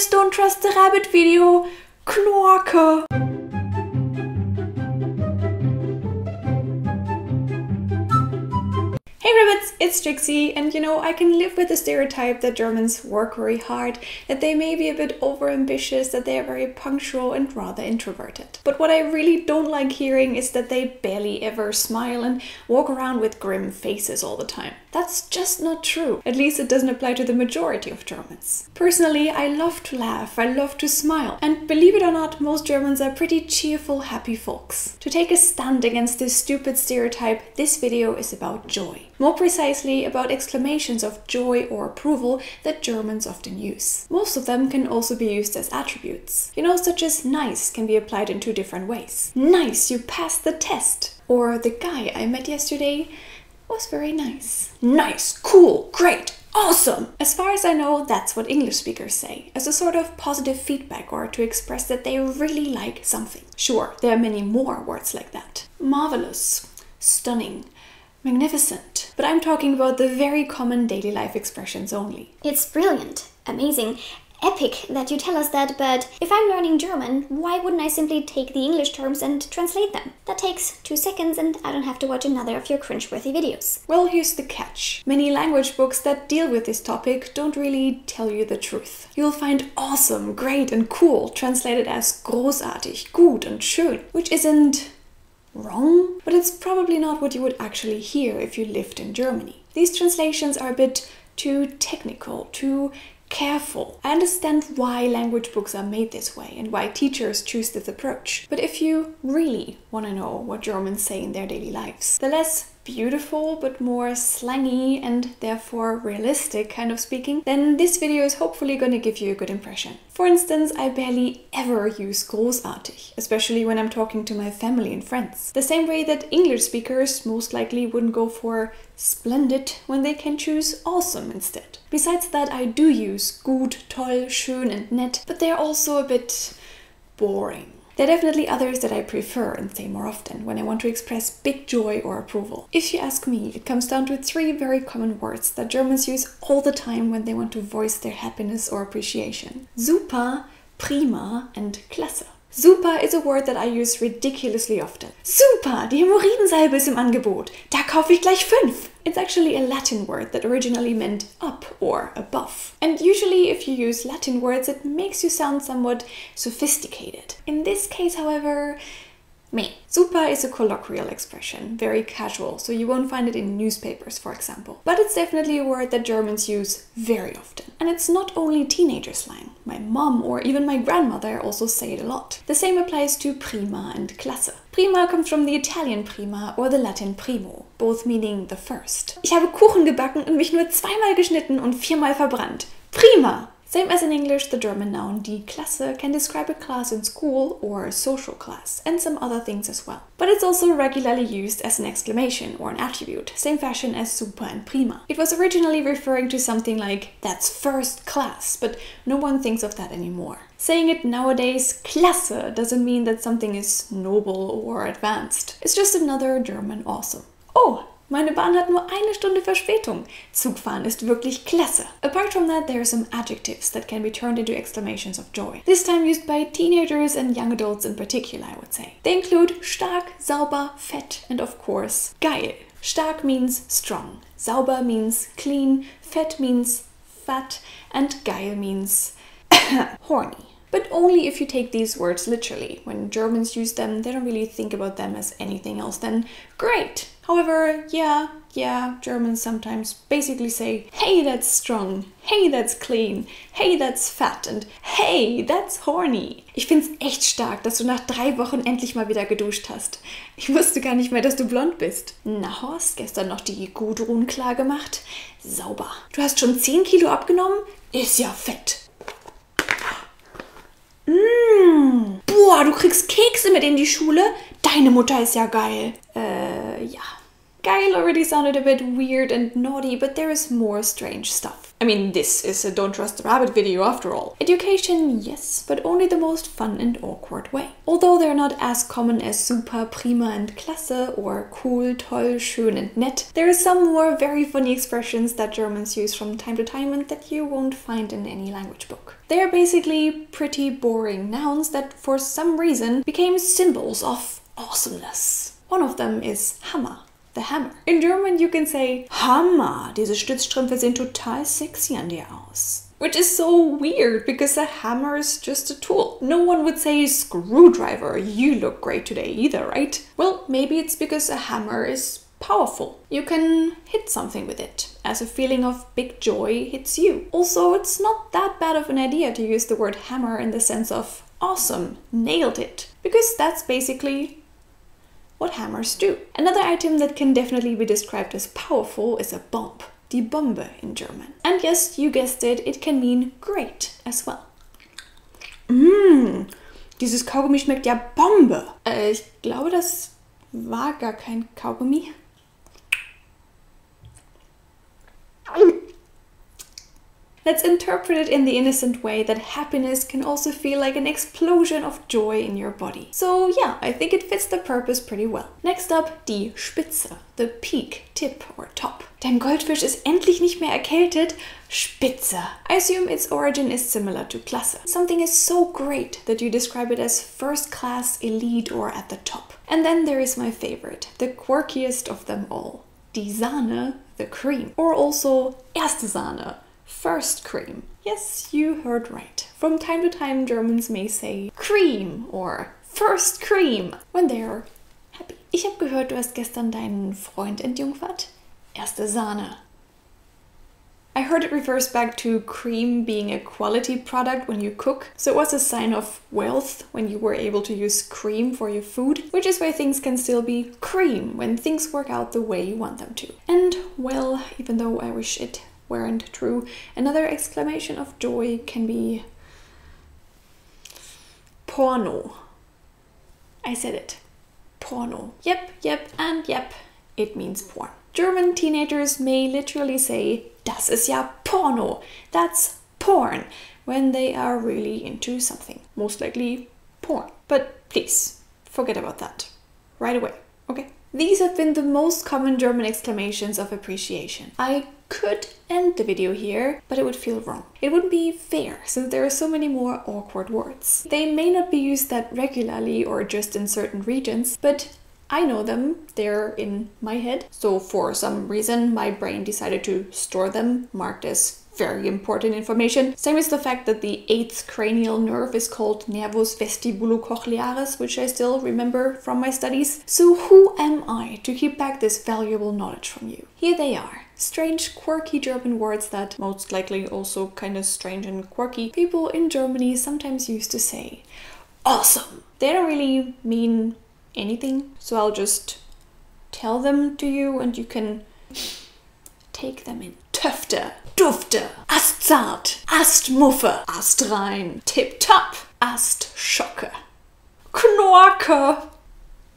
this Don't Trust the Rabbit video. Knorke! Hey Rabbits, it's Trixie, and you know, I can live with the stereotype that Germans work very hard, that they may be a bit overambitious, that they are very punctual and rather introverted. But what I really don't like hearing is that they barely ever smile and walk around with grim faces all the time. That's just not true. At least it doesn't apply to the majority of Germans. Personally, I love to laugh, I love to smile, and believe it or not, most Germans are pretty cheerful, happy folks. To take a stand against this stupid stereotype, this video is about joy. More precisely, about exclamations of joy or approval that Germans often use. Most of them can also be used as attributes. You know, such as nice can be applied in two different ways. Nice, you passed the test. Or the guy I met yesterday was very nice. Nice, cool, great, awesome! As far as I know, that's what English speakers say, as a sort of positive feedback or to express that they really like something. Sure, there are many more words like that. Marvelous, stunning, magnificent. But I'm talking about the very common daily life expressions only. It's brilliant, amazing, epic that you tell us that, but if I'm learning German, why wouldn't I simply take the English terms and translate them? That takes 2 seconds and I don't have to watch another of your cringeworthy videos. Well, here's the catch. Many language books that deal with this topic don't really tell you the truth. You'll find awesome, great and cool translated as großartig, gut und schön, which isn't wrong, but it's probably not what you would actually hear if you lived in Germany. These translations are a bit too technical, too careful. I understand why language books are made this way and why teachers choose this approach. But if you really want to know what Germans say in their daily lives, the less beautiful but more slangy and therefore realistic kind of speaking, then this video is hopefully going to give you a good impression. For instance, I barely ever use großartig, especially when I'm talking to my family and friends. The same way that English speakers most likely wouldn't go for splendid when they can choose awesome instead. Besides that, I do use gut, toll, schön and nett, but they're also a bit boring. There are definitely others that I prefer and say more often when I want to express big joy or approval. If you ask me, it comes down to 3 very common words that Germans use all the time when they want to voice their happiness or appreciation. Super, prima and klasse. Super is a word that I use ridiculously often. Super, die Hämorrhoidensalbe ist im Angebot. Da kaufe ich gleich 5. It's actually a Latin word that originally meant up or above. And usually if you use Latin words, it makes you sound somewhat sophisticated. In this case, however, meh. Super is a colloquial expression, very casual, so you won't find it in newspapers, for example. But it's definitely a word that Germans use very often. And it's not only teenager slang. My mom or even my grandmother also say it a lot. The same applies to prima and klasse. Prima comes from the Italian prima or the Latin primo, both meaning the first. Ich habe Kuchen gebacken und mich nur 2-mal geschnitten und 4-mal verbrannt. Prima! Same as in English, the German noun die Klasse can describe a class in school or a social class, and some other things as well. But it's also regularly used as an exclamation or an attribute, same fashion as super and prima. It was originally referring to something like, that's first class, but no one thinks of that anymore. Saying it nowadays, Klasse, doesn't mean that something is noble or advanced. It's just another German awesome. Oh! Meine Bahn hat nur 1 Stunde Verspätung. Zugfahren ist wirklich klasse. Apart from that, there are some adjectives that can be turned into exclamations of joy. This time used by teenagers and young adults in particular, I would say. They include stark, sauber, fett, and of course, geil. Stark means strong, sauber means clean, fett means fat, and geil means horny. But only if you take these words literally. When Germans use them, they don't really think about them as anything else than great. However, yeah, Germans sometimes basically say, hey, that's strong, hey, that's clean, hey, that's fat and hey, that's horny. Ich find's echt stark, dass du nach 3 Wochen endlich mal wieder geduscht hast. Ich wusste gar nicht mehr, dass du blond bist. Na Horst, gestern noch die Gudrun klar gemacht? Sauber. Du hast schon 10 Kilo abgenommen? Ist ja fett. Boah, du kriegst Kekse mit in die Schule? Deine Mutter ist ja geil. Ja. Geil already sounded a bit weird and naughty, but there is more strange stuff. I mean, this is a Don't Trust the Rabbit video after all. Education, yes, but only the most fun and awkward way. Although they're not as common as super, prima and klasse or cool, toll, schön and nett, there are some more very funny expressions that Germans use from time to time and that you won't find in any language book. They are basically pretty boring nouns that for some reason became symbols of awesomeness. One of them is Hammer. The hammer. In German you can say Hammer, diese Stützstrümpfe sehen total sexy an dir aus. Which is so weird because a hammer is just a tool. No one would say screwdriver, you look great today either, right? Well, maybe it's because a hammer is powerful. You can hit something with it, as a feeling of big joy hits you. Also, it's not that bad of an idea to use the word hammer in the sense of awesome, nailed it, because that's basically what hammers do. Another item that can definitely be described as powerful is a bomb. Die Bombe in German. And yes, you guessed it, it can mean great as well. Dieses Kaugummi schmeckt ja Bombe. Ich glaube, das war gar kein Kaugummi. Let's interpret it in the innocent way that happiness can also feel like an explosion of joy in your body. So yeah, I think it fits the purpose pretty well. Next up, die Spitze, the peak, tip or top. Dein Goldfisch ist endlich nicht mehr erkältet. Spitze. I assume its origin is similar to Klasse. Something is so great that you describe it as first class, elite or at the top. And then there is my favorite, the quirkiest of them all. Die Sahne, the cream. Or also erste Sahne. First cream. Yes, you heard right. From time to time Germans may say cream or first cream when they're happy. Ich habe gehört, du hast gestern deinen Freund entjungfert. Erste Sahne. I heard it refers back to cream being a quality product when you cook, so it was a sign of wealth when you were able to use cream for your food, which is why things can still be cream when things work out the way you want them to. And well, even though I wish it weren't true, another exclamation of joy can be Porno. I said it. Porno. Yep, and yep, it means porn. German teenagers may literally say, das ist ja Porno, that's porn, when they are really into something. Most likely porn. But please, forget about that. Right away, okay? These have been the most common German exclamations of appreciation. I could end the video here, but it would feel wrong. It wouldn't be fair, since there are so many more awkward words. They may not be used that regularly or just in certain regions, but I know them, they're in my head. So for some reason, my brain decided to store them, marked as very important information. Same as the fact that the 8th cranial nerve is called Nervus vestibulocochlearis, which I still remember from my studies. So who am I to keep back this valuable knowledge from you? Here they are. Strange, quirky German words that most likely also kind of strange and quirky people in Germany sometimes used to say. Awesome! They don't really mean anything, so I'll just tell them to you and you can take them in. Töfte, Dufte, Astzart, Astmuffe, Astrein, Tip-Top, Astschocke, Knorke.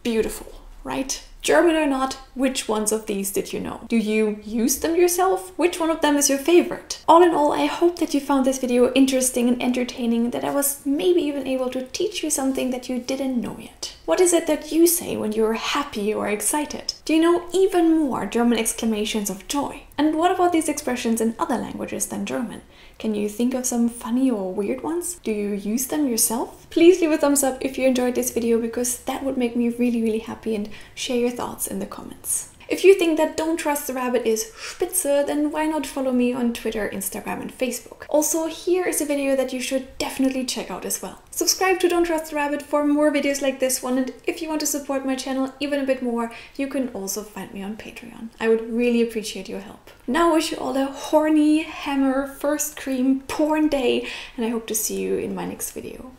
Beautiful, right? German or not, which ones of these did you know? Do you use them yourself? Which one of them is your favorite? All in all, I hope that you found this video interesting and entertaining, that I was maybe even able to teach you something that you didn't know yet. What is it that you say when you're happy or excited? Do you know even more German exclamations of joy? And what about these expressions in other languages than German? Can you think of some funny or weird ones? Do you use them yourself? Please leave a thumbs up if you enjoyed this video, because that would make me really happy, and share your thoughts in the comments. If you think that Don't Trust the Rabbit is spitze, then why not follow me on Twitter, Instagram and Facebook. Also, here is a video that you should definitely check out as well. Subscribe to Don't Trust the Rabbit for more videos like this one, and if you want to support my channel even a bit more, you can also find me on Patreon. I would really appreciate your help. Now I wish you all a horny, hammer, first cream, porn day, and I hope to see you in my next video.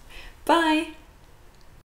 Bye!